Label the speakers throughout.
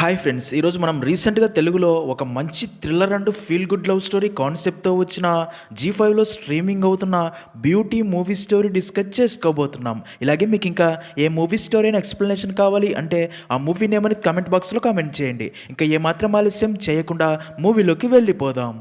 Speaker 1: Hi friends, ఈరోజు మనం రీసెంట్గా తెలుగులో ఒక మంచి thriller and feel good love story కాన్సెప్ట్తో వచ్చిన జీ5లో స్ట్రీమింగ్ అవుతున్న బ్యూటీ మూవీ స్టోరీ డిస్కస్ చేసుకోబోతున్నాం. ఇలాగే మీకు ఇంకా ఏ మూవీ స్టోరీ అని ఎక్స్ప్లెనేషన్ కావాలి అంటే ఆ మూవీ నేమ్ అనేది కామెంట్ బాక్స్లో కామెంట్ చేయండి. ఇంకా ఏమాత్రం ఆలస్యం చేయకుండా మూవీలోకి వెళ్ళిపోదాం.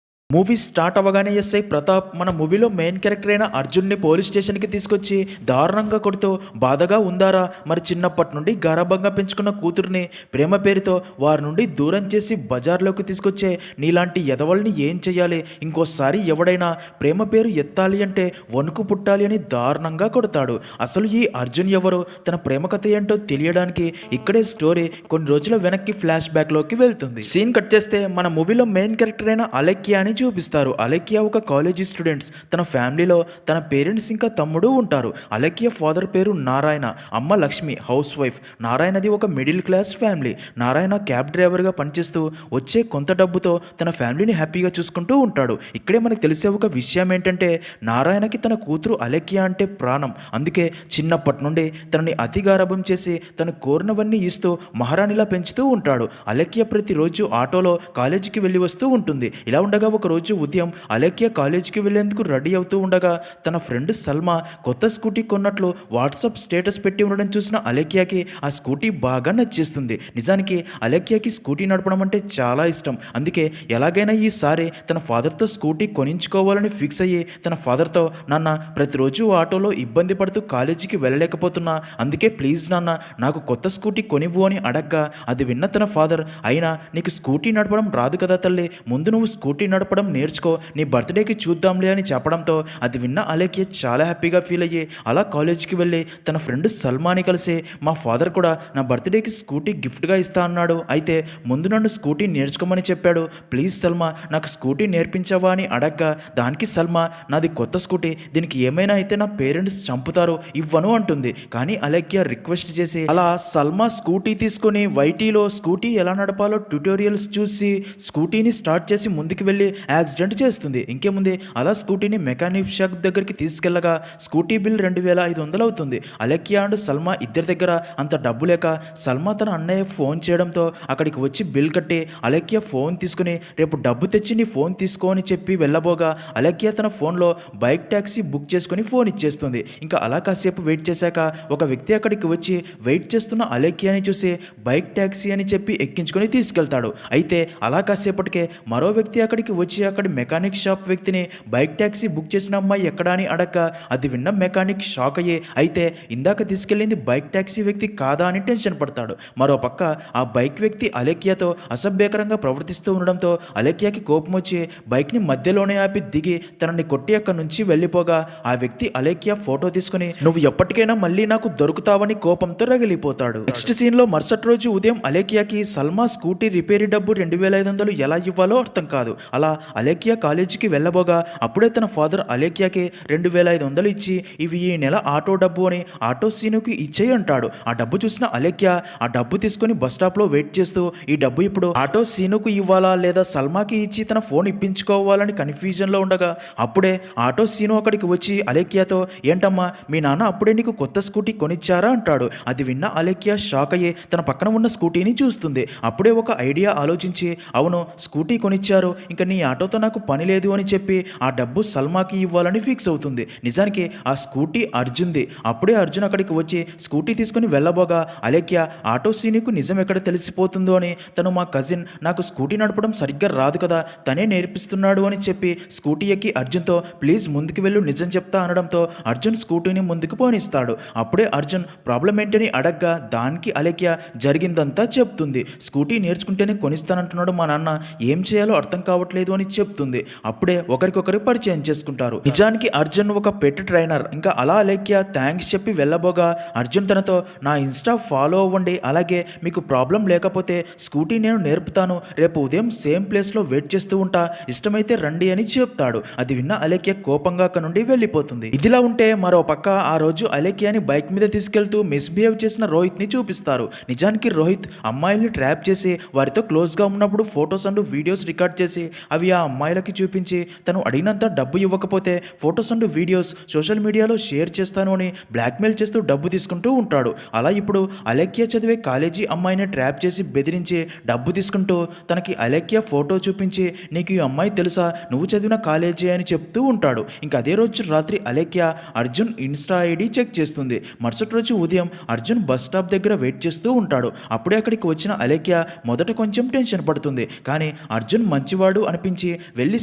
Speaker 1: మూవీ స్టార్ట్ అవ్వగానే ఎస్ఐ ప్రతాప్ మన మూవీలో మెయిన్ క్యారెక్టర్ అయిన అర్జున్ని పోలీస్ స్టేషన్కి తీసుకొచ్చి దారుణంగా కొడుతూ బాధగా ఉందారా, మరి చిన్నప్పటి నుండి గారాబంగా పెంచుకున్న కూతుర్ని ప్రేమ పేరుతో వారి నుండి దూరం చేసి బజార్లోకి తీసుకొచ్చే నీలాంటి ఎదవల్ని ఏం చేయాలి, ఇంకోసారి ఎవడైనా ప్రేమ పేరు ఎత్తాలి అంటే వణుకు పుట్టాలి అని దారుణంగా కొడతాడు. అసలు ఈ అర్జున్ ఎవరు, తన ప్రేమ కథ ఏంటో తెలియడానికి ఇక్కడే స్టోరీ కొన్ని రోజుల వెనక్కి ఫ్లాష్ బ్యాక్లోకి వెళ్తుంది. సీన్ కట్ చేస్తే మన మూవీలో మెయిన్ క్యారెక్టర్ అయిన అలెక్య అని చూపిస్తారు. అలెక్య ఒక కాలేజీ స్టూడెంట్స్. తన ఫ్యామిలీలో తన పేరెంట్స్ ఇంకా తమ్ముడు ఉంటారు. అలెక్య ఫాదర్ పేరు నారాయణ, అమ్మ లక్ష్మి హౌస్ వైఫ్. నారాయణది ఒక middle class family. Narayana cab డ్రైవర్గా పనిచేస్తూ వచ్చే కొంత డబ్బుతో తన ఫ్యామిలీని హ్యాపీగా చూసుకుంటూ ఉంటాడు. ఇక్కడే మనకు తెలిసే ఒక విషయం ఏంటంటే నారాయణకి తన కూతురు అలెక్య అంటే ప్రాణం. అందుకే చిన్నప్పటి నుండి తనని అతి గారాబం చేసి తను కోరినవన్నీ ఇస్తూ మహారాణిలా పెంచుతూ ఉంటాడు. అలెక్య ప్రతిరోజు ఆటోలో కాలేజీకి వెళ్ళి వస్తూ ఉంటుంది. ఇలా ఉండగా ఒక రోజు ఉదయం అలెక్య కాలేజీకి వెళ్లేందుకు రెడీ అవుతూ ఉండగా తన ఫ్రెండ్ సల్మా కొత్త స్కూటీ కొన్నట్లు వాట్సాప్ స్టేటస్ పెట్టి ఉండడం చూసిన అలెక్యకి ఆ స్కూటీ బాగా నచ్చేస్తుంది. నిజానికి అలెక్యకి స్కూటీ నడపడం అంటే చాలా ఇష్టం. అందుకే ఎలాగైనా ఈసారి తన ఫాదర్తో స్కూటీ కొనించుకోవాలని ఫిక్స్ అయ్యి తన ఫాదర్తో, నాన్న ప్రతిరోజు ఆటోలో ఇబ్బంది పడుతూ కాలేజీకి వెళ్ళలేకపోతున్నా, అందుకే ప్లీజ్ నాన్న నాకు కొత్త స్కూటీ కొనివ్వు అని అడగ్గా అది విన్న తన ఫాదర్, అయినా నీకు స్కూటీ నడపడం రాదు కదా తల్లి, ముందు నువ్వు స్కూటీ నడపడం నేర్చుకో, నీ బర్త్డేకి చూద్దాంలే అని చెప్పడంతో అది విన్న అలెక్య చాలా హ్యాపీగా ఫీల్ అయ్యి అలా కాలేజీకి వెళ్ళి తన ఫ్రెండ్ సల్మాని కలిసి, మా ఫాదర్ కూడా నా బర్త్డేకి స్కూటీ గిఫ్ట్గా ఇస్తా అన్నాడు, అయితే ముందు నన్ను స్కూటీ నేర్చుకోమని చెప్పాడు, ప్లీజ్ సల్మా నాకు స్కూటీ నేర్పించవా అని అడగ్గా దానికి సల్మా, నాది కొత్త స్కూటీ, దీనికి ఏమైనా అయితే నా పేరెంట్స్ చంపుతారు, ఇవ్వను అంటుంది. కానీ అలెక్య రిక్వెస్ట్ చేసి అలా సల్మా స్కూటీ తీసుకొని వైటీలో స్కూటీ ఎలా నడపాలో ట్యూటోరియల్స్ చూసి స్కూటీని స్టార్ట్ చేసి ముందుకు వెళ్ళి యాక్సిడెంట్ చేస్తుంది. ఇంకేముంది అలా స్కూటీని మెకానిక్ షాప్ దగ్గరికి తీసుకెళ్లగా స్కూటీ బిల్ 2500 అవుతుంది. అలెక్య అండ్ సల్మా ఇద్దరి దగ్గర అంత డబ్బు లేక సల్మా తన అన్నయ్య ఫోన్ చేయడంతో అక్కడికి వచ్చి బిల్ కట్టి అలెక్య ఫోన్ తీసుకుని రేపు డబ్బు తెచ్చి నీ ఫోన్ తీసుకో అని చెప్పి వెళ్ళబోగా అలెక్య తన ఫోన్లో బైక్ ట్యాక్సీ బుక్ చేసుకుని ఫోన్ ఇచ్చేస్తుంది. ఇంకా అలా కాసేపు వెయిట్ చేశాక ఒక వ్యక్తి అక్కడికి వచ్చి వెయిట్ చేస్తున్న అలెక్యని చూసి బైక్ ట్యాక్సీ అని చెప్పి ఎక్కించుకొని తీసుకెళ్తాడు. అయితే అలా కాసేపటికే మరో వ్యక్తి అక్కడికి వచ్చి అక్కడి మెకానిక్ షాప్ వ్యక్తిని బైక్ ట్యాక్సీ బుక్ చేసిన అమ్మాయి ఎక్కడా అని అడక్క అది విన్న మెకానిక్ షాక్ అయ్యే, అయితే ఇందాక తీసుకెళ్ళింది బైక్ ట్యాక్సీ వ్యక్తి కాదా అని టెన్షన్ పడతాడు. మరో పక్క ఆ బైక్ వ్యక్తి అలెక్యతో అసభ్యకరంగా ప్రవర్తిస్తూ ఉండడంతో అలెక్యకి కోపం వచ్చి బైక్ని మధ్యలోనే ఆపి దిగి తనని కొట్టి అక్కడి నుంచి వెళ్ళిపోగా ఆ వ్యక్తి అలెక్య ఫోటో తీసుకుని నువ్వు ఎప్పటికైనా మళ్ళీ నాకు దొరుకుతావని కోపంతో రగిలిపోతాడు. నెక్స్ట్ సీన్ లో మరుసటి రోజు ఉదయం అలెక్యకి సల్మా స్కూటీ రిపేరీ డబ్బు 2500 ఎలా ఇవ్వాలో అర్థం కాదు. అలా అలెక్య కాలేజీకి వెళ్ళబోగా అప్పుడే తన ఫాదర్ అలెక్యకి 2500 ఇచ్చి ఇవి ఈ నెల ఆటో డబ్బు అని ఆటో సీనుకి ఇచ్చేయి అంటాడు. ఆ డబ్బు చూసిన అలెక్య ఆ డబ్బు తీసుకుని బస్ స్టాప్ లో వెయిట్ చేస్తూ ఈ డబ్బు ఇప్పుడు ఆటో సీనుకు ఇవ్వాలా లేదా సల్మాకి ఇచ్చి తన ఫోన్ ఇప్పించుకోవాలని కన్ఫ్యూజన్ లో ఉండగా అప్పుడే ఆటో సీను అక్కడికి వచ్చి అలెక్యతో, ఏంటమ్మా మీ నాన్న అప్పుడే నీకు కొత్త స్కూటీ కొనిచ్చారా అంటాడు. అది విన్న అలెక్య షాక్ అయ్యి తన పక్కన ఉన్న స్కూటీని చూస్తుంది. అప్పుడే ఒక ఐడియా ఆలోచించి, అవును స్కూటీ కొనిచ్చారు, ఇంకా నీ ఆటోతో నాకు పని లేదు అని చెప్పి ఆ డబ్బు సల్మాకి ఇవ్వాలని ఫిక్స్ అవుతుంది. నిజానికి ఆ స్కూటీ అర్జున్ది. అప్పుడే అర్జున్ అక్కడికి వచ్చి స్కూటీ తీసుకుని వెళ్ళబోగా అలెక్య ఆటో సీనుకు నిజం ఎక్కడ తెలిసిపోతుందో అని, తను మా కజిన్, నాకు స్కూటీ నడపడం సరిగ్గా రాదు కదా, తనే నేర్పిస్తున్నాడు అని చెప్పి స్కూటీ ఎక్కి అర్జున్తో ప్లీజ్ ముందుకు వెళ్ళు నిజం చెప్తా అనడంతో అర్జున్ స్కూటీని ముందుకు పోనిస్తాడు. అప్పుడే అర్జున్ ప్రాబ్లం ఏంటని అడగ్గా దానికి అలెక్య జరిగిందంతా చెప్తుంది. స్కూటీ నేర్చుకుంటేనే కొనిస్తానంటున్నాడు మా నాన్న, ఏం చేయాలో అర్థం కావట్లేదు అని చెప్తుంది. అప్పుడే ఒకరికొకరు పరిచయం చేసుకుంటారు. నిజానికి అర్జున్ ఒక పెట్ ట్రైనర్. ఇంకా అలా అలెక్య థ్యాంక్స్ చెప్పి వెళ్ళబోగా అర్జున్ తనతో నా ఇన్స్టా ఫాలో అవ్వండి, అలాగే మీకు ప్రాబ్లం లేకపోతే స్కూటీ నేను నేర్పుతాను, రేపు ఉదయం సేమ్ ప్లేస్లో వెయిట్ చేస్తూ ఉంటా, ఇష్టమైతే రండి అని చెప్తాడు. అది విన్న అలెక్య కోపంగా అక్కడ నుండి వెళ్ళిపోతుంది. ఇదిలా ఉంటే మరో పక్క ఆ రోజు అలెక్యని బైక్ మీద తీసుకెళ్తూ మిస్బిహేవ్ చేసిన రోహిత్ ని చూపిస్తారు. నిజానికి రోహిత్ అమ్మాయిల్ని ట్రాప్ చేసి వారితో క్లోజ్గా ఉన్నప్పుడు ఫొటోస్ అండ్ వీడియోస్ రికార్డ్ చేసి అవి అవి ఆ అమ్మాయిలకి చూపించి తను అడిగినంత డబ్బు ఇవ్వకపోతే ఫొటోస్ అండ్ వీడియోస్ సోషల్ మీడియాలో షేర్ చేస్తాను అని బ్లాక్మెయిల్ చేస్తూ డబ్బు తీసుకుంటూ ఉంటాడు. అలా ఇప్పుడు అలేఖ్య చదివే కాలేజీ అమ్మాయిని ట్రాప్ చేసి బెదిరించి డబ్బు తీసుకుంటూ తనకి అలేఖ్య ఫోటో చూపించి నీకు ఈ అమ్మాయి తెలుసా, నువ్వు చదివిన కాలేజీ అని చెప్తూ ఉంటాడు. ఇంకా అదే రోజు రాత్రి Alekhya Arjun Insta ID check చేస్తుంది. మరుసటి రోజు ఉదయం అర్జున్ బస్ స్టాప్ దగ్గర వెయిట్ చేస్తూ ఉంటాడు. అప్పుడే అక్కడికి వచ్చిన అలేఖ్య మొదట కొంచెం టెన్షన్ పడుతుంది. కానీ అర్జున్ మంచివాడు అనిపించి వెళ్ళి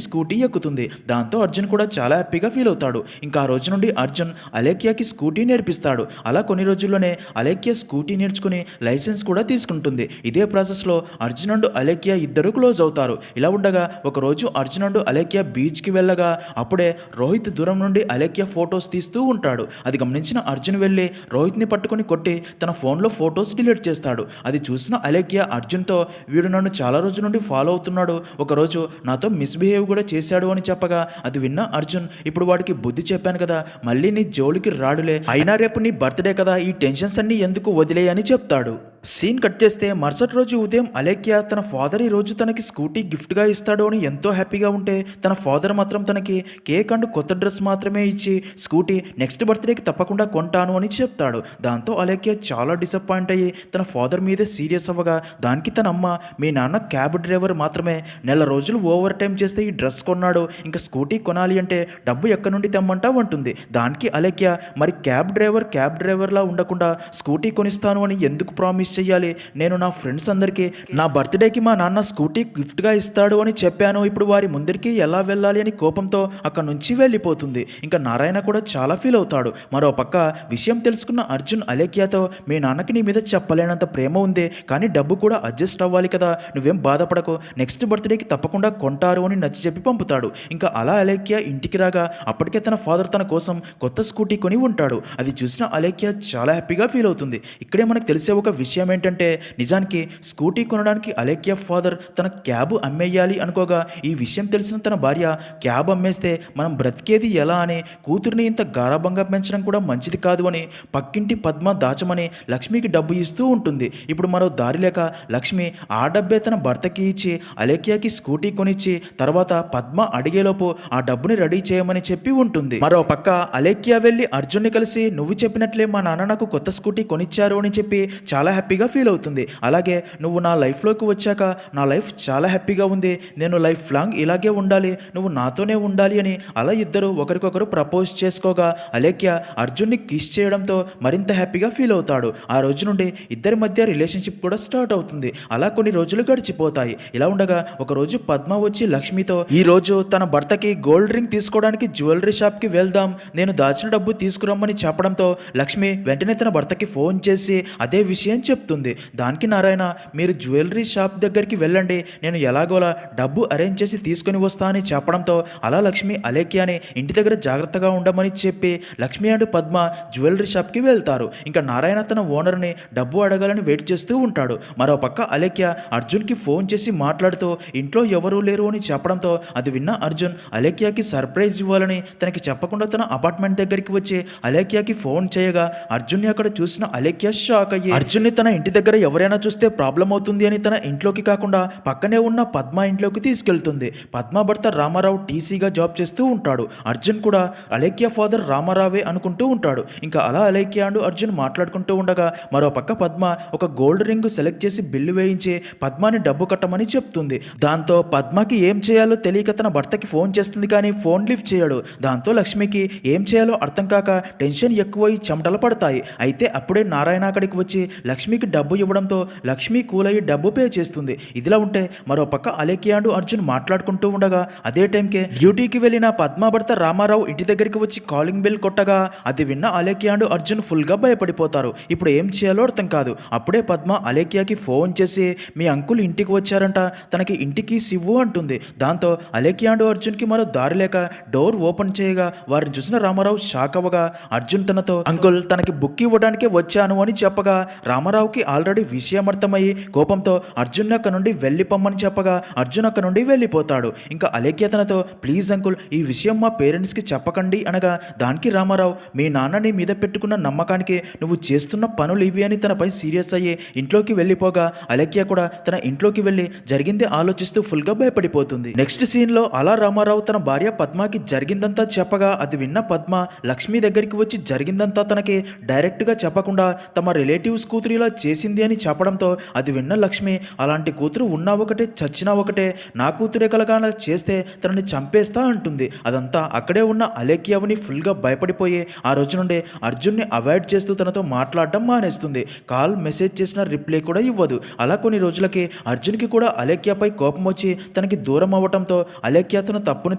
Speaker 1: స్కూటీ ఎక్కుతుంది. దాంతో అర్జున్ కూడా చాలా హ్యాపీగా ఫీల్ అవుతాడు. ఇంకా ఆ రోజు నుండి అర్జున్ అలేఖ్యకి స్కూటీ నేర్పిస్తాడు. అలా కొన్ని రోజుల్లోనే అలేఖ్య స్కూటీ నేర్చుకుని లైసెన్స్ కూడా తీసుకుంటుంది. ఇదే ప్రాసెస్లో అర్జున్ అండ్ అలేఖ్య ఇద్దరు క్లోజ్ అవుతారు. ఇలా ఉండగా ఒకరోజు అర్జున్ అండ్ అలేఖ్య బీచ్కి వెళ్ళగా అప్పుడే రోహిత్ దూరం నుండి అలేఖ్య ఫొటోస్ తీస్తూ ఉంటాడు. అది గమనించిన అర్జున్ వెళ్ళి రోహిత్ని పట్టుకొని కొట్టి తన ఫోన్లో ఫొటోస్ డిలీట్ చేస్తాడు. అది చూసిన అలేఖ్య అర్జున్తో వీడు నన్ను చాలా రోజుల నుండి ఫాలో అవుతున్నాడు, ఒకరోజు నాతో మిస్బిహేవ్ కూడా చేశాడు అని చెప్పగా అది విన్న అర్జున్ ఇప్పుడు వాడికి బుద్ధి చెప్పాను కదా, మళ్ళీ నీ జోలికి రాడులే, అయినా రేపు నీ బర్త్డే కదా, ఈ టెన్షన్స్ అన్ని ఎందుకు వదిలే అని చెప్తాడు. సీన్ కట్ చేస్తే మరుసటి రోజు ఉదయం అలేఖ్య తన ఫాదర్ ఈ రోజు తనకి స్కూటీ గిఫ్ట్గా ఇస్తాడు అని ఎంతో హ్యాపీగా ఉంటే తన ఫాదర్ మాత్రం తనకి కేక్ అండ్ కొత్త డ్రెస్ మాత్రమే ఇచ్చి స్కూటీ నెక్స్ట్ బర్త్డేకి తప్పకుండా కొంటాను అని చెప్తాడు. దాంతో అలేఖ్య చాలా డిసప్పాయింట్ అయ్యి తన ఫాదర్ మీదే సీరియస్ అవ్వగా దానికి తన అమ్మ మీ నాన్న క్యాబ్ డ్రైవర్ మాత్రమే, నెల రోజులు ఓవర్ టైం చేస్తే ఈ డ్రెస్ కొన్నాడు, ఇంకా స్కూటీ కొనాలి అంటే డబ్బు ఎక్కడి నుండి తెమ్మంటా ఉంటుంది. దానికి అలేఖ్య మరి క్యాబ్ డ్రైవర్లా ఉండకుండా స్కూటీ కొనిస్తాను అని ఎందుకు ప్రామిస్ చెయ్యాలి, నేను నా ఫ్రెండ్స్ అందరికీ నా బర్త్డేకి మా నాన్న స్కూటీ గిఫ్ట్గా ఇస్తాడు అని చెప్పాను, ఇప్పుడు వారి ముందరికి ఎలా వెళ్ళాలి అని కోపంతో అక్కడి నుంచి వెళ్ళిపోతుంది. ఇంకా నారాయణ కూడా చాలా ఫీల్ అవుతాడు. మరో పక్క విషయం తెలుసుకున్న అర్జున్ అలేఖ్యతో మీ నాన్నకి నీ మీద చెప్పలేనంత ప్రేమ ఉంది, కానీ డబ్బు కూడా అడ్జస్ట్ అవ్వాలి కదా, నువ్వేం బాధపడకు, నెక్స్ట్ బర్త్డేకి తప్పకుండా కొంటారు అని నచ్చి చెప్పి పంపుతాడు. ఇంకా అలా అలేఖ్య ఇంటికి రాగా అప్పటికే తన ఫాదర్ తన కోసం కొత్త స్కూటీ కొని ఉంటాడు. అది చూసిన అలేఖ్య చాలా హ్యాపీగా ఫీల్ అవుతుంది. ఇక్కడే మనకు తెలిసే ఒక విషయం ఏంటంటే నిజానికి స్కూటీ కొనడానికి అలేఖ్య ఫాదర్ తన క్యాబ్ అమ్మేయాలి అనుకోగా ఈ విషయం తెలిసిన తన భార్య క్యాబ్ అమ్మేస్తే మనం బ్రతికేది ఎలా అని, కూతుర్ని ఇంత గారాబంగా పెంచడం కూడా మంచిది కాదు అని పక్కింటి పద్మ దాచమని లక్ష్మికి డబ్బు ఇస్తూ ఉంటుంది. ఇప్పుడు మరో దారి లేక లక్ష్మి ఆ డబ్బే తన భర్తకి ఇచ్చి అలేఖ్యకి స్కూటీ కొనిచ్చి తర్వాత పద్మ అడిగేలోపు ఆ డబ్బుని రెడీ చేయమని చెప్పి ఉంటుంది. మరో పక్క అలేఖ్య వెళ్ళి అర్జున్ని కలిసి నువ్వు చెప్పినట్లే మా నాన్న నాకు కొత్త స్కూటీ కొనిచ్చారు అని చెప్పి చాలా హ్యాపీగా ఫీల్ అవుతుంది. అలాగే నువ్వు నా లైఫ్లోకి వచ్చాక నా లైఫ్ చాలా హ్యాపీగా ఉంది, నేను లైఫ్ లాంగ్ ఇలాగే ఉండాలి, నువ్వు నాతోనే ఉండాలి అని అలా ఇద్దరు ఒకరికొకరు ప్రపోజ్ చేసుకోగా అలేఖ్య అర్జున్ని కిస్ చేయడంతో మరింత హ్యాపీగా ఫీల్ అవుతాడు. ఆ రోజు నుండి ఇద్దరి మధ్య రిలేషన్షిప్ కూడా స్టార్ట్ అవుతుంది. అలా కొన్ని రోజులు గడిచిపోతాయి. ఇలా ఉండగా ఒకరోజు పద్మ వచ్చి లక్ష్మితో ఈ రోజు తన భర్తకి గోల్డ్ రింగ్ తీసుకోవడానికి జ్యువెలరీ షాప్కి వెళ్దాం, నేను దాచిన డబ్బు తీసుకురమ్మని చెప్పడంతో లక్ష్మి వెంటనే తన భర్తకి ఫోన్ చేసి అదే విషయం చెప్తుంది. దానికి నారాయణ మీరు జ్యువెలరీ షాప్ దగ్గరికి వెళ్ళండి, నేను ఎలాగోలా డబ్బు అరేంజ్ చేసి తీసుకుని వస్తా అని చెప్పడంతో అలా లక్ష్మి అలేఖ్యని ఇంటి దగ్గర జాగ్రత్తగా ఉండమని చెప్పి లక్ష్మి అండ్ పద్మ జ్యువెలరీ షాప్కి వెళ్తారు. ఇంకా నారాయణ తన ఓనర్ని డబ్బు అడగాలని వెయిట్ చేస్తూ ఉంటాడు. మరో పక్క అలేఖ్య అర్జున్కి ఫోన్ చేసి మాట్లాడుతూ ఇంట్లో ఎవరూ లేరు అని చెప్పడంతో అది విన్న అర్జున్ అలేఖ్యకి సర్ప్రైజ్ ఇవ్వాలని తనకి చెప్పకుండా తన అపార్ట్మెంట్ దగ్గరికి వచ్చి అలేఖ్యకి ఫోన్ చేయగా అర్జున్ని అక్కడ చూసిన అలేఖ్య షాక్ అయ్యి అర్జున్ని తన ఇంటి దగ్గర ఎవరైనా చూస్తే ప్రాబ్లం అవుతుంది అని తన ఇంట్లోకి కాకుండా పక్కనే ఉన్న పద్మ ఇంట్లోకి తీసుకెళ్తుంది. పద్మ భర్త రామారావు టీసీగా జాబ్ చేస్తూ ఉంటాడు. అర్జున్ కూడా అలేఖ్య ఫాదర్ రామారావే అనుకుంటూ ఉంటాడు. ఇంకా అలా అలేఖ్య అండ్ అర్జున్ మాట్లాడుకుంటూ ఉండగా మరో పక్క పద్మ ఒక గోల్డ్ రింగ్ సెలెక్ట్ చేసి బిల్లు వేయించి పద్మని డబ్బు కట్టమని చెప్తుంది. దాంతో పద్మకి ఏం చేయాలో తెలియక తన భర్తకి ఫోన్ చేస్తుంది, కానీ ఫోన్ లిఫ్ట్ చేయడు. దాంతో లక్ష్మికి ఏం చేయాలో అర్థం కాక టెన్షన్ ఎక్కువై చెమటలు పడతాయి. అయితే అప్పుడే నారాయణ అక్కడికి వచ్చి లక్ష్మికి డబ్బు ఇవ్వడంతో లక్ష్మి కూల్ అయ్యి డబ్బు పే చేస్తుంది. ఇదిలా ఉంటే మరో పక్క అలేఖ్య అండ్ అర్జున్ మాట్లాడుకుంటూ ఉండగా అదే టైంకే డ్యూటీకి వెళ్ళిన పద్మ భర్త రామారావు ఇంటి దగ్గరికి వచ్చి కాలింగ్ బెల్ కొట్టగా అది విన్న అలేఖ్య అండ్ అర్జున్ ఫుల్గా భయపడిపోతారు. ఇప్పుడు ఏం చేయాలో అర్థం కాదు. అప్పుడే పద్మ అలేఖ్యకి ఫోన్ చేసి మీ అంకుల్ ఇంటికి వచ్చారంట, తనకి ఇంటికి సివ్వు అంటుంది. దాంతో అలేఖ్య అండ్ అర్జున్కి మరో దారి లేక డోర్ ఓపెన్ చేయగా వారిని చూసిన రామారావు షాక్ అవ్వగా అర్జున్ తనతో అంకుల్ తనకి బుక్ ఇవ్వడానికే వచ్చాను అని చెప్పగా రామారావు రామారావుకి ఆల్రెడీ విషయం అర్థమయ్యి కోపంతో అర్జున్ అక్కడ నుండి వెళ్ళిపోమ్మని చెప్పగా అర్జున్ అక్కడ నుండి వెళ్ళిపోతాడు. ఇంకా అలేఖ్య తనతో ప్లీజ్ అంకుల్ ఈ విషయం మా పేరెంట్స్కి చెప్పకండి అనగా దానికి రామారావు మీ నాన్న నీ మీద పెట్టుకున్న నమ్మకానికి నువ్వు చేస్తున్న పనులు ఇవి అని తనపై సీరియస్ అయ్యి ఇంట్లోకి వెళ్ళిపోగా అలేఖ్య కూడా తన ఇంట్లోకి వెళ్ళి జరిగింది ఆలోచిస్తూ ఫుల్గా భయపడిపోతుంది. నెక్స్ట్ సీన్లో అలా రామారావు తన భార్య పద్మకి జరిగిందంతా చెప్పగా అది విన్న పద్మ లక్ష్మి దగ్గరికి వచ్చి జరిగిందంతా తనకి డైరెక్ట్గా చెప్పకుండా తమ రిలేటివ్స్ కూతురు ఇలా చేసింది అని చెప్పడంతో అది విన్న లక్ష్మి అలాంటి కూతురు ఉన్నా ఒకటే చచ్చినా ఒకటే నా కూతురే కలగాన చేస్తే తనని చంపేస్తా అంటుంది. అదంతా అక్కడే ఉన్న అలేఖ్యవని ఫుల్గా భయపడిపోయి ఆ రోజు నుండి అర్జున్ని అవాయిడ్ చేస్తూ తనతో మాట్లాడడం మానేస్తుంది. కాల్ మెసేజ్ చేసిన రిప్లై కూడా ఇవ్వదు. అలా కొన్ని రోజులకి అర్జున్కి కూడా అలేఖ్యపై కోపం వచ్చి తనకి దూరం అవ్వడంతో అలేఖ్య తన తప్పును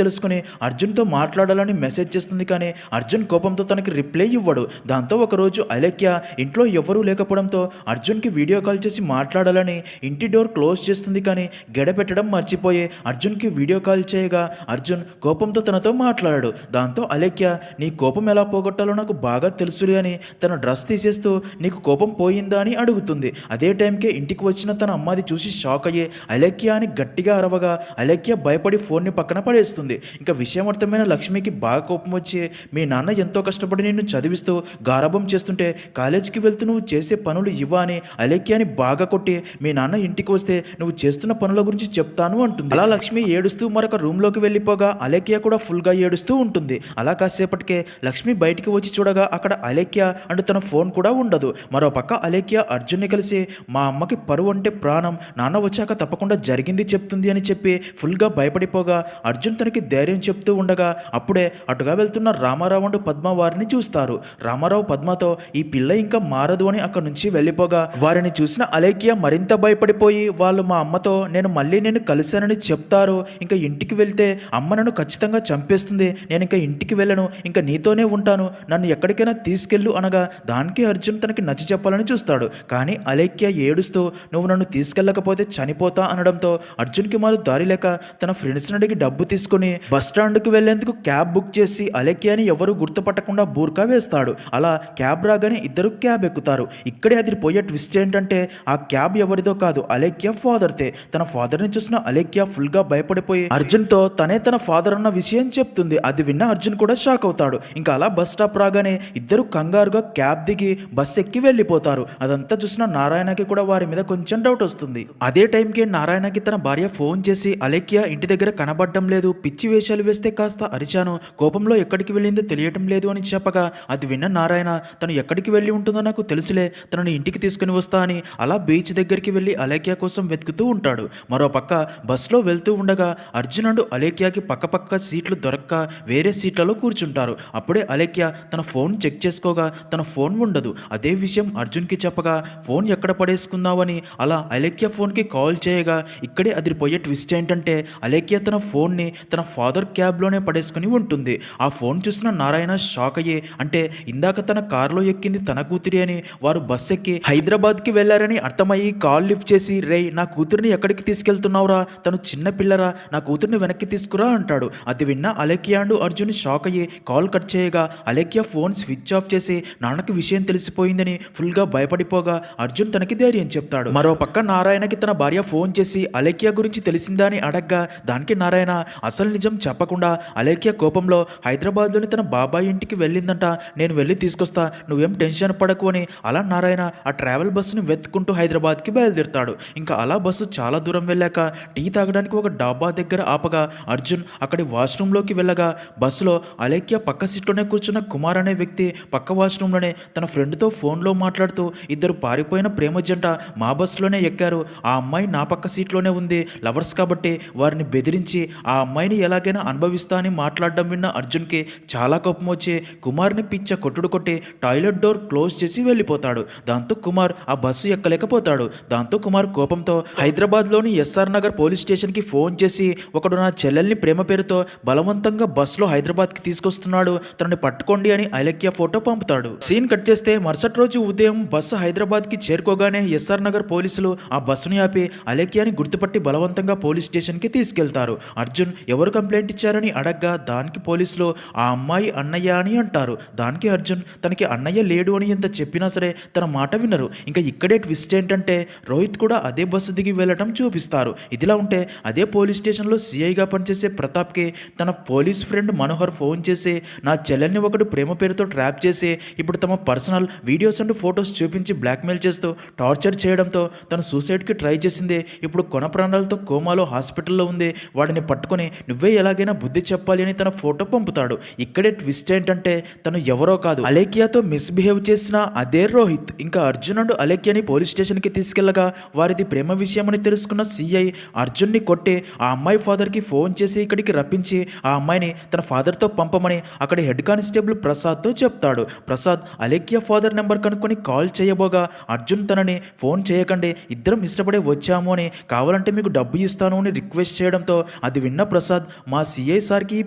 Speaker 1: తెలుసుకుని అర్జున్తో మాట్లాడాలని మెసేజ్ చేస్తుంది. కానీ అర్జున్ కోపంతో తనకి రిప్లై ఇవ్వడు. దాంతో ఒకరోజు అలేఖ్య ఇంట్లో ఎవరూ లేకపోవడంతో అర్జున్కి వీడియో కాల్ చేసి మాట్లాడాలని ఇంటి డోర్ క్లోజ్ చేస్తుంది. కానీ గడపెట్టడం మర్చిపోయి అర్జున్కి వీడియో కాల్ చేయగా అర్జున్ కోపంతో తనతో మాట్లాడాడు. దాంతో అలేఖ్య నీ కోపం ఎలా పోగొట్టాలో నాకు బాగా తెలుసులే అని తన డ్రెస్ తీసేస్తూ నీకు కోపం పోయిందా అని అడుగుతుంది. అదే టైంకే ఇంటికి వచ్చిన తన అమ్మాది చూసి షాక్ అయ్యి అలేఖ్య అని గట్టిగా అరవగా అలేఖ్య భయపడి ఫోన్ని పక్కన పడేస్తుంది. ఇంకా విషయం అర్థమైన లక్ష్మికి బాగా కోపం వచ్చి మీ నాన్న ఎంతో కష్టపడి నిన్ను చదివిస్తూ గారాబం చేస్తుంటే కాలేజీకి వెళ్తూ నువ్వు చేసే పనులు ఇవ్వ అని అలేఖ్యని బాగా కొట్టి మీ నాన్న ఇంటికి వస్తే నువ్వు చేస్తున్న పనుల గురించి చెప్తాను అంటుంది. అలా లక్ష్మి ఏడుస్తూ మరొక రూమ్లోకి వెళ్ళిపోగా అలేఖ్య కూడా ఫుల్గా ఏడుస్తూ ఉంటుంది. అలా కాసేపటికే లక్ష్మి బయటికి వచ్చి చూడగా అక్కడ అలేఖ్య అంటూ తన ఫోన్ కూడా ఉండదు. మరో పక్క అలేఖ్య అర్జున్ని కలిసి మా అమ్మకి పరువు అంటే ప్రాణం, నాన్న వచ్చాక తప్పకుండా జరిగింది చెప్తుంది అని చెప్పి ఫుల్గా భయపడిపోగా అర్జున్ తనకి ధైర్యం చెప్తూ ఉండగా అప్పుడే అటుగా వెళ్తున్న రామారావు అండ్ పద్మ వారిని చూస్తారు. రామారావు పద్మతో ఈ పిల్ల ఇంకా మారదు అని అక్కడి నుంచి వెళ్ళిపోగా వారిని చూసిన అలేఖ్య మరింత భయపడిపోయి వాళ్ళు మా అమ్మతో నేను కలిశానని చెప్తారు, ఇంకా ఇంటికి వెళ్తే అమ్మ నన్ను ఖచ్చితంగా చంపేస్తుంది, నేను ఇంకా ఇంటికి వెళ్ళను, ఇంకా నీతోనే ఉంటాను, నన్ను ఎక్కడికైనా తీసుకెళ్ళు అనగా దానికి అర్జున్ తనకి నచ్చ చెప్పాలని చూస్తాడు. కానీ అలేఖ్య ఏడుస్తూ నువ్వు నన్ను తీసుకెళ్ళకపోతే చనిపోతా అనడంతో అర్జున్కి మారు దారి లేక తన ఫ్రెండ్స్ అడిగి డబ్బు తీసుకుని బస్ స్టాండ్కి వెళ్లేందుకు క్యాబ్ బుక్ చేసి అలేఖ్యని ఎవరు గుర్తుపట్టకుండా బూర్కా వేస్తాడు. అలా క్యాబ్ రాగానే ఇద్దరు క్యాబ్ ఎక్కుతారు. ఇక్కడే అది పోయే ట్విస్ట్ ఏంటంటే ఆ క్యాబ్ ఎవరిదో కాదు అలేఖ్య ఫాదర్తే. తన ఫాదర్ని చూసిన అలేఖ్య ఫుల్గా భయపడిపోయి అర్జున్తో తనే తన ఫాదర్ అన్న విషయం చెప్తుంది. అది విన్న అర్జున్ కూడా షాక్ అవుతాడు. ఇంకా అలా బస్ స్టాప్ రాగానే ఇద్దరు కంగారుగా క్యాబ్ దిగి బస్ ఎక్కి వెళ్ళిపోతారు. అదంతా చూసిన నారాయణకి కూడా వారి మీద కొంచెం డౌట్ వస్తుంది. అదే టైంకి నారాయణకి తన భార్య ఫోన్ చేసి అలేఖ్య ఇంటి దగ్గర కనబడడం లేదు, పిచ్చి వేషాలు వేస్తే కాస్త అరిచాను, కోపంలో ఎక్కడికి వెళ్ళిందో తెలియటం లేదు అని చెప్పగా అది విన్న నారాయణ తను ఎక్కడికి వెళ్ళి ఉంటుందో నాకు తెలుసులే, తనని ఇంటికి తీసుకుని వస్తా అని అలా బీచ్ దగ్గరికి వెళ్ళి అలేఖ్య కోసం వెతుకుతూ ఉంటాడు. మరో పక్క బస్సులో వెళ్తూ ఉండగా అర్జున్ అండ్ అలేఖ్యకి పక్క సీట్లు దొరక్క వేరే సీట్లలో కూర్చుంటారు. అప్పుడే అలేఖ్య తన ఫోన్ చెక్ చేసుకోగా తన ఫోన్ ఉండదు. అదే విషయం అర్జున్కి చెప్పగా ఫోన్ ఎక్కడ పడేసుకుందామని అలా అలేఖ్య ఫోన్కి కాల్ చేయగా ఇక్కడే అదిరిపోయే ట్విస్ట్ ఏంటంటే అలేఖ్య తన ఫోన్ని తన ఫాదర్ క్యాబ్లోనే పడేసుకుని ఉంటుంది. ఆ ఫోన్ చూసిన నారాయణ షాక్ అయ్యే అంటే ఇందాక తన కారులో ఎక్కింది తన కూతురి అని వారు బస్ ఎక్కి హైదరాబాద్కి వెళ్లారని అర్థమయ్యి కాల్ లిఫ్ట్ చేసి రేయ్ నా కూతురిని ఎక్కడికి తీసుకెళ్తున్నావురా, తను చిన్న పిల్లరా, నా కూతురిని వెనక్కి తీసుకురా అంటాడు. అది విన్న అలేఖ్య అండ్ అర్జున్ షాక్ అయ్యి కాల్ కట్ చేయగా అలేఖ్య ఫోన్ స్విచ్ ఆఫ్ చేసి నాన్నకి విషయం తెలిసిపోయిందని ఫుల్గా భయపడిపోగా అర్జున్ తనకి ధైర్యం చెప్తాడు. మరో పక్క నారాయణకి తన భార్య ఫోన్ చేసి అలేఖ్య గురించి తెలిసిందా అని అడగ్గా దానికి నారాయణ అసలు నిజం చెప్పకుండా అలేఖ్య కోపంలో హైదరాబాద్లోని తన బాబాయ్ ఇంటికి వెళ్ళిందంట, నేను వెళ్ళి తీసుకొస్తా, నువ్వేం టెన్షన్ పడకు అని అలా నారాయణ ఆ ట్రావెల్ బస్సుని వెతుక్కుంటూ హైదరాబాద్కి బయలుదేరుతాడు. ఇంకా అలా బస్సు చాలా దూరం వెళ్ళాక టీ తాగడానికి ఒక డాబా దగ్గర ఆపగా అర్జున్ అక్కడి వాష్రూమ్లోకి వెళ్ళగా బస్సులో అలేఖ్య పక్క సీట్లోనే కూర్చున్న కుమార్ అనే వ్యక్తి పక్క వాష్రూమ్లోనే తన ఫ్రెండ్తో ఫోన్లో మాట్లాడుతూ ఇద్దరు పారిపోయిన ప్రేమ జంట మా బస్సులోనే ఎక్కారు, ఆ అమ్మాయి నా పక్క సీట్లోనే ఉంది, లవర్స్ కాబట్టి వారిని బెదిరించి ఆ అమ్మాయిని ఎలాగైనా అనుభవిస్తా అని మాట్లాడడం విన్న అర్జున్కి చాలా కోపం వచ్చి కుమార్ని పిచ్చ కొట్టుడు కొట్టి టాయిలెట్ డోర్ క్లోజ్ చేసి వెళ్ళిపోతాడు. దాంతో కుమార్ ఆ బస్సు ఎక్కలేకపోతాడు. దాంతో కుమార్ కోపంతో హైదరాబాద్లోని ఎస్ఆర్ నగర్ పోలీస్ స్టేషన్కి ఫోన్ చేసి ఒకడు నా చెల్లెల్ని ప్రేమ పేరుతో బలవంతంగా బస్సులో హైదరాబాద్కి తీసుకొస్తున్నాడు, తనని పట్టుకోండి అని అలేఖ్య ఫోటో పంపుతాడు. సీన్ కట్ చేస్తే మరుసటి రోజు ఉదయం బస్సు హైదరాబాద్కి చేరుకోగానే ఎస్ఆర్ నగర్ పోలీసులు ఆ బస్సుని ఆపి అలేఖ్యని గుర్తుపట్టి బలవంతంగా పోలీస్ స్టేషన్కి తీసుకెళ్తారు. అర్జున్ ఎవరు కంప్లైంట్ ఇచ్చారని అడగ్గా దానికి పోలీసులు ఆ అమ్మాయి అన్నయ్య అని అంటారు. దానికి అర్జున్ తనకి అన్నయ్య లేడు అని ఎంత చెప్పినా సరే తన మాట వినడు. వినరు. ఇంకా ఇక్కడే ట్విస్ట్ ఏంటంటే రోహిత్ కూడా అదే బస్సు దిగి వెళ్ళటం చూపిస్తారు. ఇదిలా ఉంటే అదే పోలీస్ స్టేషన్లో సిఐగా పనిచేసే ప్రతాప్కి తన పోలీస్ ఫ్రెండ్ మనోహర్ ఫోన్ చేసి నా చెల్లెల్ని ఒకడు ప్రేమ పేరుతో ట్రాప్ చేసి ఇప్పుడు తమ పర్సనల్ వీడియోస్ అండ్ ఫొటోస్ చూపించి బ్లాక్మెయిల్ చేస్తూ టార్చర్ చేయడంతో తను సూసైడ్కి ట్రై చేసింది. ఇప్పుడు కొన ప్రాణాలతో కోమాలో హాస్పిటల్లో ఉంది. వాడిని పట్టుకొని నువ్వే ఎలాగైనా బుద్ధి చెప్పాలి అని తన ఫోటో పంపుతాడు. ఇక్కడే ట్విస్ట్ ఏంటంటే తను ఎవరో కాదు, అలేఖ్యతో మిస్బిహేవ్ చేసిన అదే రోహిత్. ఇంకా అర్జున్ అండ్ అలేఖ్యని పోలీస్ స్టేషన్కి తీసుకెళ్లగా వారిది ప్రేమ విషయమని తెలుసుకున్న సిఐ అర్జున్ని కొట్టి ఆ అమ్మాయి ఫాదర్కి ఫోన్ చేసి ఇక్కడికి రప్పించి ఆ అమ్మాయిని తన ఫాదర్తో పంపమని అక్కడ హెడ్ కానిస్టేబుల్ ప్రసాద్తో చెప్తాడు. ప్రసాద్ అలేఖ్య ఫాదర్ నెంబర్ కనుక్కొని కాల్ చేయబోగా అర్జున్ తనని ఫోన్ చేయకండి, ఇద్దరం ఇష్టపడే వచ్చాము అని, కావాలంటే మీకు డబ్బు ఇస్తాను అని రిక్వెస్ట్ చేయడంతో అది విన్న ప్రసాద్ మా సిఐ సార్కి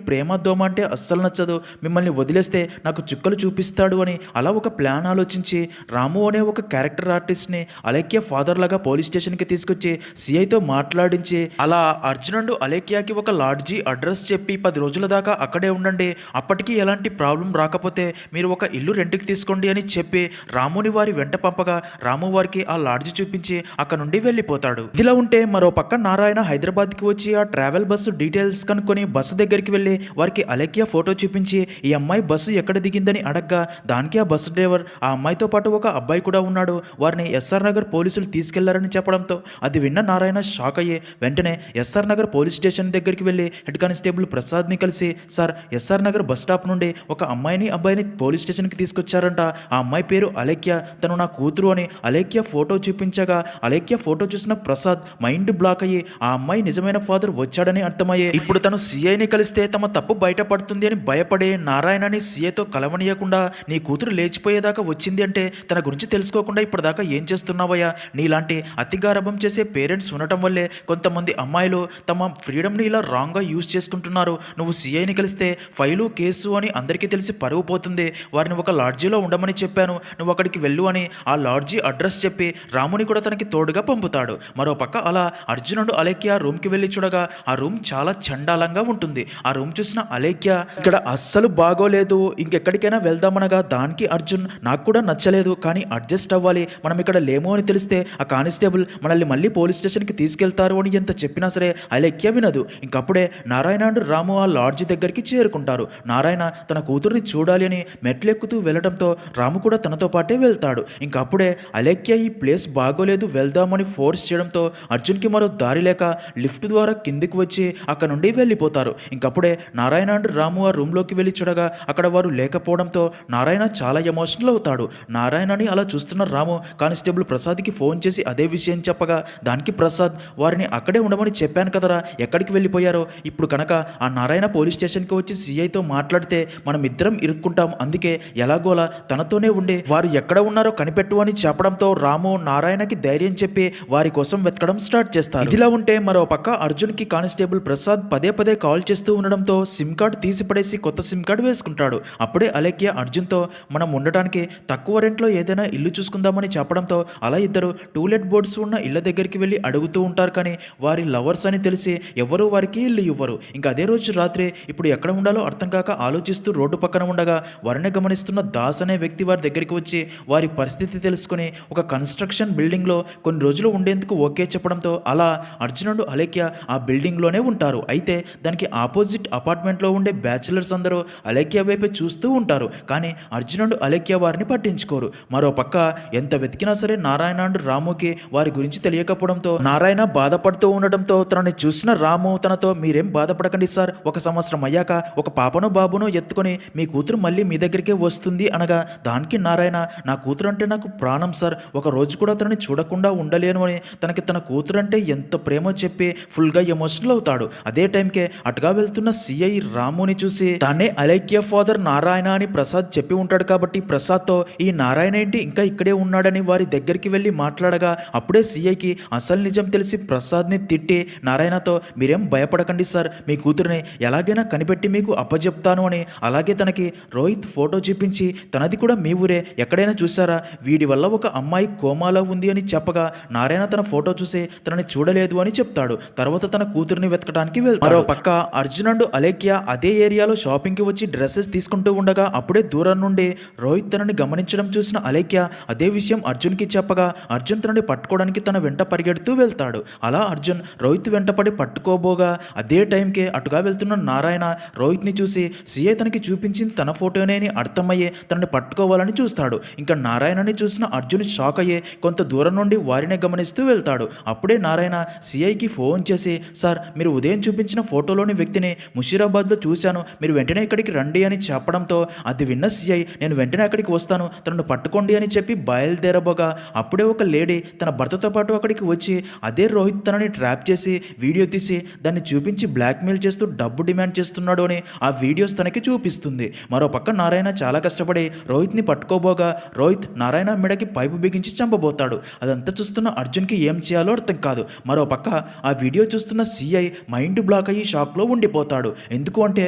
Speaker 1: ప్రేమ దోమ అంటే అస్సలు నచ్చదు, మిమ్మల్ని వదిలేస్తే నాకు చుక్కలు చూపిస్తాడు అని అలా ఒక ప్లాన్ ఆలోచించి రాము అనే ఒక క్యారెక్టర్ ఆర్టిస్ట్ని అలేఖ్య ఫాదర్ లాగా పోలీస్ స్టేషన్కి తీసుకొచ్చి సిఐతో మాట్లాడించి అలా అర్జున్ అండ్ అలేఖ్యకి ఒక లాడ్జీ అడ్రస్ చెప్పి 10 రోజుల దాకా అక్కడే ఉండండి, అప్పటికి ఎలాంటి ప్రాబ్లం రాకపోతే మీరు ఒక ఇల్లు రెంట్కి తీసుకోండి అని చెప్పి రాముని వారి వెంట పంపగా రాము వారికి ఆ లాడ్జి చూపించి అక్కడ నుండి వెళ్ళిపోతాడు. ఇదిలా ఉంటే మరో పక్క నారాయణ హైదరాబాద్కి వచ్చి ఆ ట్రావెల్ బస్సు డీటెయిల్స్ కనుక్కొని బస్సు దగ్గరికి వెళ్ళి వారికి అలేఖ్య ఫోటో చూపించి ఈ అమ్మాయి బస్సు ఎక్కడ దిగిందని అడగ్గా దానికి ఆ బస్సు డ్రైవర్ ఆ అమ్మాయితో పాటు ఒక అబ్బాయి కూడా ఉన్నాడు, వారిని ఎస్ఆర్ నగర్ పోలీసులు తీసుకెళ్లారని చెప్పడంతో అది విన్న నారాయణ షాక్ అయ్యి వెంటనే ఎస్ఆర్ నగర్ పోలీస్ స్టేషన్ దగ్గరికి వెళ్ళి హెడ్ కానిస్టేబుల్ ప్రసాద్ని కలిసి sir SR Nagar bus stop నుండి ఒక అమ్మాయిని అబ్బాయిని పోలీస్ స్టేషన్కి తీసుకొచ్చారంట, ఆ అమ్మాయి పేరు అలేఖ్య, తను నా కూతురు అని అలేఖ్య ఫోటో చూపించగా అలేఖ్య ఫోటో చూసిన ప్రసాద్ మైండ్ బ్లాక్ అయ్యి ఆ అమ్మాయి నిజమైన ఫాదర్ వచ్చాడని అర్థమయ్యే ఇప్పుడు తను సిఐని కలిస్తే తమ తప్పు బయటపడుతుంది అని భయపడే నారాయణని సిఐతో కలవనీయకుండా నీ కూతురు లేచిపోయేదాకా వచ్చింది అంటే తన గురించి తెలుసుకోకుండా ఇప్పటిదాకా ఏం చేస్తున్నావయ్యా, నీలాంటి అతిగారభం చేసే పేరెంట్స్ ఉండటం వల్లే కొంతమంది అమ్మాయిలు తమ ఫ్రీడమ్ని ఇలా రాంగ్గా యూజ్ చేసుకుంటున్నారు, నువ్వు సిఐని కలిస్తే ఫైలు కేసు అని అందరికీ తెలిసి పరువు పోతుంది, వారిని ఒక లాడ్జీలో ఉండమని చెప్పాను, నువ్వు అక్కడికి వెళ్ళు అని ఆ లాడ్జీ అడ్రస్ చెప్పి రాముని కూడా తనకి తోడుగా పంపుతాడు. మరోపక్క అలా అర్జునుడు అలేఖ్య రూమ్కి వెళ్ళి చూడగా ఆ రూమ్ చాలా చండాలంగా ఉంటుంది. ఆ రూమ్ చూసిన అలేఖ్య ఇక్కడ అస్సలు బాగోలేదు, ఇంకెక్కడికైనా వెళ్దామనగా దానికి అర్జున్ నాకు కూడా నచ్చలేదు కానీ అడ్జస్ట్ అవ్వాలి, మనం ఇక్కడ లేము అని తెలిస్తే ఆ కానిస్టేబుల్ మనల్ని మళ్ళీ పోలీస్ స్టేషన్కి తీసుకెళ్తారు అని ఎంత చెప్పినా సరే అలేఖ్య వినదు. ఇంకప్పుడే నారాయణ అండ్ రాము ఆ లాడ్జి దగ్గరికి చేరుకుంటారు. నారాయణ తన కూతుర్ని చూడాలి అని మెట్లెక్కుతూ వెళ్ళడంతో రాము కూడా తనతో పాటే వెళ్తాడు. ఇంకప్పుడే అలేఖ్య ఈ ప్లేస్ బాగోలేదు వెళ్దామని ఫోర్స్ చేయడంతో అర్జున్కి మరో దారి లేక లిఫ్ట్ ద్వారా కిందికి వచ్చి అక్కడ నుండి వెళ్ళిపోతారు. ఇంకప్పుడే నారాయణ అండ్ రాము ఆ రూమ్లోకి వెళ్ళి చూడగా అక్కడ వారు లేకపోవడంతో నారాయణ చాలా ఎమోషనల్ అవుతాడు. నారాయణని అలా చూస్తున్న రాము కానిస్టేబుల్ ప్రసాద్కి ఫోన్ చేసి అదే విషయం చెప్పగా దానికి ప్రసాద్ వారిని అక్కడే ఉండమని చెప్పాను కదరా, ఎక్కడికి వెళ్ళిపోయారో, ఇప్పుడు కనుక ఆ నారాయణ పోలీస్ స్టేషన్కి వచ్చి సిఐతో మాట్లాడితే మనం ఇద్దరం ఇరుక్కుంటాం, అందుకే ఎలాగోలా తనతోనే ఉండి వారు ఎక్కడ ఉన్నారో కనిపెట్టు అని చెప్పడంతో రాము నారాయణకి ధైర్యం చెప్పి వారి కోసం వెతకడం స్టార్ట్ చేస్తారు. ఇదిలా ఉంటే మరో పక్క అర్జున్కి కానిస్టేబుల్ ప్రసాద్ పదే పదే కాల్ చేస్తూ ఉండడంతో సిమ్ కార్డు తీసి పడేసి కొత్త సిమ్ కార్డు వేసుకుంటాడు. అప్పుడే అలేఖ్య అర్జున్తో మనం ఉండటానికి తక్కువ రెంట్లో ఏదైనా ఇల్లు చూసుకుందామని చెప్పడంతో అలా ఇద్దరు టూలెట్ బోర్డ్స్ ఉన్న ఇళ్ళ దగ్గరికి వెళ్ళి అడుగుతూ ఉంటారు కానీ వారి లవర్స్ అని తెలిసి ఎవరూ వారికి ఇల్లు ఇవ్వరు. ఇంకా అదే రోజు రాత్రి ఇప్పుడు ఎక్కడ ఉండాలో అర్థం కాక ఆలోచిస్తూ రోడ్డు పక్కన ఉండగా వారిని గమనిస్తున్న దాస్ అనే వ్యక్తి వారి దగ్గరికి వచ్చి వారి పరిస్థితి తెలుసుకుని ఒక కన్స్ట్రక్షన్ బిల్డింగ్లో కొన్ని రోజులు ఉండేందుకు ఓకే చెప్పడంతో అలా అర్జునుడు అలేఖ్య ఆ బిల్డింగ్లోనే ఉంటారు. అయితే దానికి ఆపోజిట్ అపార్ట్మెంట్లో ఉండే బ్యాచిలర్స్ అందరూ అలేఖ్య వైపే చూస్తూ ఉంటారు కానీ అర్జునుడు అలేఖ్య వారిని పట్టించుకోరు. మరో పక్క ఎంత వెతికినా సరే నారాయణ అండ్ రాముకి వారి గురించి తెలియకపోవడంతో నారాయణ బాధపడుతూ ఉండడంతో తనని చూసిన రాము తనతో మీరేం బాధపడకండి సార్, 1 సంవత్సరం అయ్యాక ఒక పాపను బాబును ఎత్తుకొని మీ కూతురు మళ్ళీ మీ దగ్గరికే వస్తుంది అనగా దానికి నారాయణ నా కూతురు అంటే నాకు ప్రాణం సార్, ఒక రోజు కూడా తనని చూడకుండా ఉండలేను అని తనకి తన కూతురు అంటే ఎంత ప్రేమో చెప్పి ఫుల్గా ఎమోషనల్ అవుతాడు. అదే టైంకే అటుగా వెళ్తున్న సిఐ రాముని చూసి తానే అలేఖ్య ఫాదర్ నారాయణ అని ప్రసాద్ చెప్పి ఉంటాడు కాబట్టి ప్రసాద్తో ఈ నారాయణ ఏంటి ఇంకా ఇక్కడే ఉన్నాడని వారి దగ్గరికి వెళ్ళి మాట్లాడగా అప్పుడే సిఐకి అసలు నిజం తెలిసి ప్రసాద్ని తిట్టి నారాయణతో మీరేం భయపడకండి సార్, మీ కూతురిని ఎలాగైనా కనిపెట్టి మీకు అప్పచెప్తాను అని అలాగే తనకి రోహిత్ ఫోటో చూపించి తనది కూడా మీ ఊరే ఎక్కడైనా చూసారా, వీడి వల్ల ఒక అమ్మాయి కోమాలో ఉంది అని చెప్పగా నారాయణ తన ఫోటో చూసి తనని చూడలేదు అని చెప్తాడు. తర్వాత తన కూతురిని వెతకడానికి వెళ్తాడు. మరో పక్క అర్జున్ అండ్ అలేఖ్య అదే ఏరియాలో షాపింగ్కి వచ్చి డ్రెస్సెస్ తీసుకుంటూ ఉండగా అప్పుడే దూరం నుండి రోహిత్ తనని గమనించడం చూసిన అలేఖ్య అదే విషయం అర్జున్కి చెప్పగా అర్జున్ తనని పట్టుకోవడానికి తన వెంట పరిగెడుతూ వెళ్తాడు. అలా అర్జున్ రోహిత్ వెంటపడి పట్టుకోబోగా అదే టైంకే అటుగా వెళ్తున్న నారాయణ రోహిత్ని చూసి సిఐ తనకి చూపించింది తన ఫోటోనే అని అర్థమయ్యే తనని పట్టుకోవాలని చూస్తాడు. ఇంకా నారాయణని చూసిన అర్జున్ షాక్ అయ్యే కొంత దూరం నుండి వారినే గమనిస్తూ వెళ్తాడు. అప్పుడే నారాయణ సిఐకి ఫోన్ చేసి, సార్ మీరు ఉదయం చూపించిన ఫోటోలోని వ్యక్తిని ముషీరాబాద్లో చూశాను, మీరు వెంటనే ఇక్కడికి రండి అని చెప్పడంతో అది విన్న సిఐ నేను వెంటనే అక్కడికి వస్తాను, తనను పట్టుకోండి అని చెప్పి బయలుదేరబోగా అప్పుడే ఒక లేడీ తన భర్తతో పాటు అక్కడికి వచ్చి అదే రోహిత్ తనని ట్రాప్ చేసి వీడియో తీసి దాన్ని చూపించి బ్లాక్మెయిల్ చేస్తూ డబ్బు డిమాండ్ చేస్తున్నాడు అని ఆ వీడియోస్ తనకి చూపిస్తుంది. మరో పక్క నారాయణ చాలా కష్టపడి రోహిత్ని పట్టుకోబోగా రోహిత్ నారాయణ మెడకి పైపు బిగించి చంపబోతాడు. అదంతా చూస్తున్న అర్జున్కి ఏం చేయాలో అర్థం కాదు. మరో పక్క ఆ వీడియో చూస్తున్న సిఐ మైండ్ బ్లాక్ అయ్యి షాక్లో ఉండిపోతాడు. ఎందుకు అంటే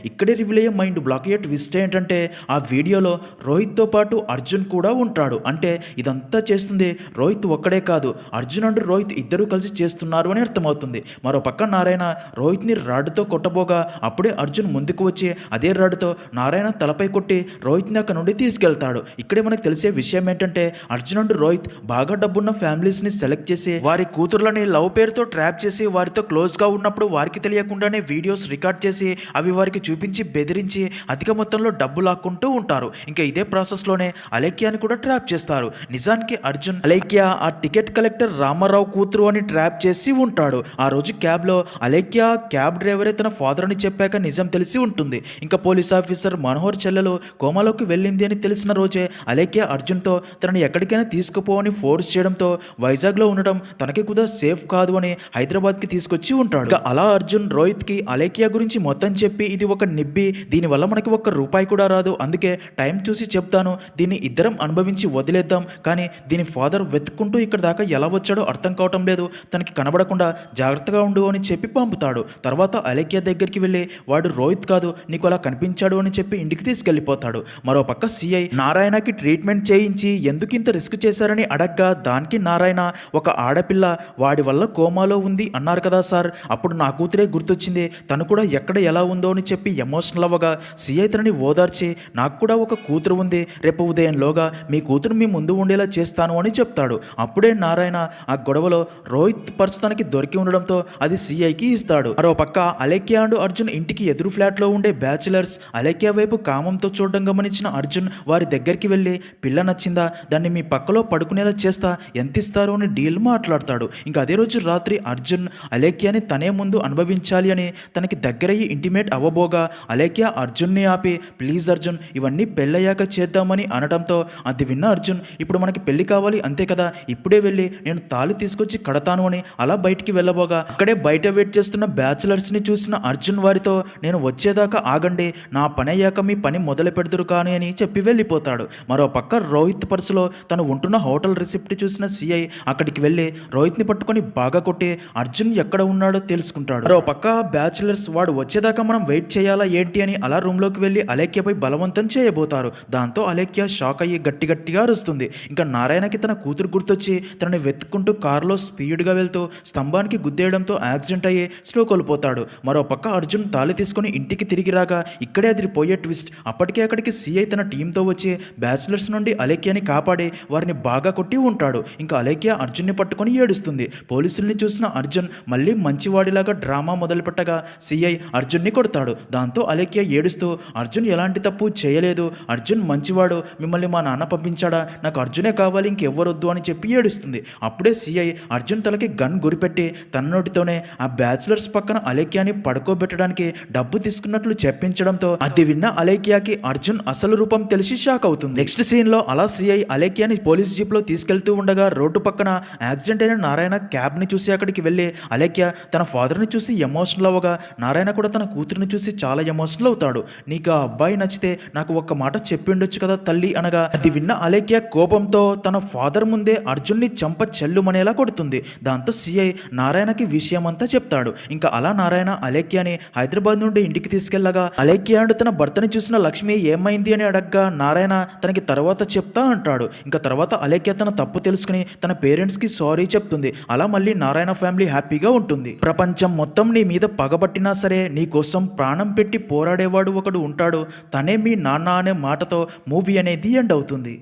Speaker 1: ఇక్కడే రివీల్ అయ్యే మైండ్ బ్లాక్ అయ్యే ట్విస్ట్ ఏంటంటే ఆ వీడియోలో రోహిత్తో పాటు అర్జున్ కూడా ఉంటాడు. అంటే ఇదంతా చేస్తుంది రోహిత్ ఒక్కడే కాదు, అర్జున్ అండ్ రోహిత్ ఇద్దరూ కలిసి చేస్తున్నారు అని అర్థమవుతుంది. మరో పక్క నారాయణ రోహిత్ని రాడ్డుతో కొట్టబోగా అప్పుడే అర్జున్ ముందుకు వచ్చి అదే రాడ్డుతో నారాయణ తలపై కొట్టి రోహిత్ని అక్కడ నుండి తీసుకెళ్తాడు. ఇక్కడే మనకు తెలిసే విషయం ఏంటంటే అర్జున్ అండ్ రోహిత్ బాగా డబ్బున్న ఫ్యామిలీస్ని సెలెక్ట్ చేసి వారి కూతుర్లని లవ్ పేరుతో ట్రాప్ చేసి వారితో క్లోజ్గా ఉన్నప్పుడు వారికి తెలియకుండానే వీడియోస్ రికార్డ్ చేసి అవి వారికి చూపించి బెదిరించి అధిక మొత్తంలో డబ్బు లాక్కుంటూ ఉంటారు. ఇంకా ఇదే ప్రాసెస్లోనే అలేఖ్యాని కూడా ట్రాప్ చేస్తారు. నిజానికి అర్జున్ అలేఖ్య ఆ టికెట్ కలెక్టర్ రామారావు కూతురు అని ట్రాప్ చేసి ఉంటాడు. ఆ రోజు క్యాబ్లో అలేఖ్య క్యాబ్ డ్రైవరే తన ఫాదర్ అని చెప్పాక నిజం తెలిసి ఉంటుంది. ఇంకా పోలీస్ ఆఫీసర్ మనోహర్ చెల్లెలు కోమాలోకి వెళ్ళింది అని తెలిసిన రోజే అలేఖ్య అర్జున్తో తనని ఎక్కడికైనా తీసుకుపోవని ఫోర్స్ చేయడంతో వైజాగ్లో ఉండడం తనకి కూడా సేఫ్ కాదు అని హైదరాబాద్కి తీసుకొచ్చి ఉంటాడు. ఇంకా అలా అర్జున్ రోహిత్కి అలేఖ్య గురించి మొత్తం చెప్పి ఇది ఒక నిబ్బి, దీనివల్ల మనకి ఒక్క రూపాయి కూడా రాదు, అందుకే టైం చూసి చెప్తాను, దీన్ని ఇద్దరం అనుభవించి వదిలేద్దాం, కానీ దీని ఫాదర్ వెతుక్కుంటూ ఇక్కడ దాకా ఎలా వచ్చాడో అర్థం కావటం లేదు, తనకి కనబడకుండా జాగ్రత్తగా ఉండు అని చెప్పి పంపుతాడు. తర్వాత అలేఖ్య దగ్గరికి వెళ్ళి వాడు రోహిత్ కాదు నీకు అలా కనిపించాడు అని చెప్పి ఇంటికి తీసుకెళ్లిపోతాడు. మరో పక్క సిఐ నారాయణకి ట్రీట్మెంట్ చేయించి ఎందుకు ఇంత రిస్క్ చేశారని అడగ్గా దానికి నారాయణ ఒక ఆడపిల్ల వాడి వల్ల కోమాలో ఉంది అన్నారు కదా సార్, అప్పుడు నా కూతురే గుర్తొచ్చింది, తను కూడా ఎక్కడ ఎలా ఉందో అని చెప్పి ఎమోషనల్ అవ్వగా సిఐ తనని ఓదార్చి నాకు కూడా ఒక కూతురు ఉంది, రేపు ఉదయంలోగా మీ కూతురు మీ ముందు ఉండేలా చేస్తాను అని చెప్తాడు. అప్పుడే నారాయణ ఆ గొడవలో రోహిత్ పర్స్ తనకి దొరికి ఉండడంతో అది సిఐకి ఇస్తాడు. మరో పక్క అలేఖ్య అండ్ అర్జున్ ఇంటికి ఎదురు ఫ్లాట్లో ఉండే బ్యాచులర్స్ అలేఖ్య వైపు కామంతో చూడడం గమనించిన అర్జున్ వారి దగ్గరికి వెళ్ళి పిల్ల నచ్చిందా, దాన్ని మీ పక్కలో పడుకునేలా చేస్తా, ఎంత ఇస్తారు అని డీల్ మాట్లాడతాడు. ఇంకా అదే రోజు రాత్రి అర్జున్ అలేఖ్యని తనే ముందు అనుభవించాలి అని తనకి దగ్గరయ్యి ఇంటిమేట్ అవ్వబోగా అలేఖ్య అర్జున్ని ఆపి ప్లీజ్ అర్జున్ ఇవన్నీ పెళ్ళయ్యాక చేద్దామని అనడంతో అది విన్న అర్జున్ ఇప్పుడు మనకి పెళ్లి కావాలి అంతే కదా, ఇప్పుడే వెళ్ళి నేను తాళి తీసుకొచ్చి కడతాను అని అలా బయటికి వెళ్ళబోగా అక్కడే బయట వెయిట్ చేస్తున్న బ్యాచులర్స్ని చూసిన అర్జున్ వారితో నేను వచ్చేదాకా ఆగండి, నా పని అయ్యాక మీ పని మొదలు పెడతారు కానీ అని చెప్పి వెళ్ళిపోతాడు. మరో పక్క రోహిత్ పర్సులో తను ఉంటున్న హోటల్ రిసిప్ట్ చూసిన సిఐ అక్కడికి వెళ్ళి రోహిత్ని పట్టుకొని బాగా కొట్టి అర్జున్ ఎక్కడ ఉన్నాడో తెలుసుకుంటాడు. మరో పక్క బ్యాచులర్స్ వాడు వచ్చేదాకా మనం వెయిట్ చేయాలా ఏంటి అని అలా రూమ్లోకి వెళ్ళి అలేఖ్యపై బలవంతం చేయబోతారు. దాంతో అలేఖ్య షాక్ అయ్యి గట్టిగా అరుస్తుంది. ఇంకా నారాయణకి తన కూతురు గుర్తొచ్చి తనని వెతుక్కుంటూ కారులో స్పీడ్గా వెళ్తూ స్తంభానికి గుద్దేయడంతో యాక్సిడెంట్ అయ్యి స్ట్రోక్ కోల్పోతాడు. మరో పక్క అర్జున్ తాళి తీసుకుని ఇంటికి తిరిగి రాగా ఇక్కడే అది పోయే ట్విస్ట్, అప్పటికే అక్కడికి సిఐ తన టీంతో వచ్చి బ్యాచులర్స్ నుండి అలేఖ్యని కాపాడి వారిని బాగా కొట్టి ఉంటాడు. ఇంకా అలేఖ్య అర్జున్ని పట్టుకొని ఏడుస్తుంది. పోలీసుల్ని చూసిన అర్జున్ మళ్ళీ మంచివాడిలాగా డ్రామా మొదలుపెట్టగా సిఐ అర్జున్ని కొడతాడు. దాంతో అలేఖ్య ఏడుస్తూ అర్జున్ ఎలాంటి తప్పు చేయలేదు, అర్జున్ మంచివాడు, మిమ్మల్ని మా నాన్న పంపించాడా, నాకు అర్జునే కావాలి ఇంకెవ్వరొద్దు అని చెప్పి ఏడుస్తుంది. అప్పుడే సిఐ అర్జున్ తలకి గన్ గురిపెట్టి తన నోటితోనే ఆ బ్యాచులర్స్ పక్కన అలేఖ్యాని పడుకోబెట్టడానికి డబ్బు తీసుకున్నట్లు చెప్పించడంతో అది విన్న అలేఖ్యాకి అర్జున్ అసలు రూపం తెలిసి షాక్ అవుతుంది. నెక్స్ట్ సీన్ లో అలా సిఐ అలేఖ్యాని పోలీస్ జీప్ లో తీసుకెళ్తూ ఉండగా రోడ్డు పక్కన యాక్సిడెంట్ అయిన నారాయణ క్యాబ్ ని చూసి అక్కడికి వెళ్ళి అలేఖ్య తన ఫాదర్ ని చూసి ఎమోషనల్ అవ్వగా నారాయణ కూడా తన కూతురిని చూసి చాలా ఎమోషనల్ అవుతాడు. నీకు ఆ అబ్బాయి నచ్చితే నాకు ఒక్క మాట చెప్పిండొచ్చు కదా తల్లి అనగా అది విన్న అలేఖ్య కోపంతో తన ఫాదర్ ముందే అర్జున్ని చంప చెల్లుమనేలా కొడుతుంది. దాంతో సిఐ నారాయణకి విషయమంతా చెప్తాడు. ఇంకా అలా నారాయణ అలేఖ్యని హైదరాబాద్ నుండి ఇంటికి తీసుకెళ్లగా అలేఖ్య అండ్ తన భర్తని చూసిన లక్ష్మి ఏమైంది అని అడగ్గా నారాయణ తనకి తర్వాత చెప్తా అంటాడు. ఇంకా తర్వాత అలేఖ్య తన తప్పు తెలుసుకుని తన పేరెంట్స్ కి సారీ చెప్తుంది. అలా మళ్ళీ నారాయణ ఫ్యామిలీ హ్యాపీగా ఉంటుంది. ప్రపంచం మొత్తం నీ మీద పగబట్టినా సరే నీ కోసం ప్రాణం పెట్టి పోరాడేవాడు ఒకడు ఉంటాడు, తనే మీ నాన్న అనే మాటతో మూవీ అనేది ఎండ్ అవుతుంది.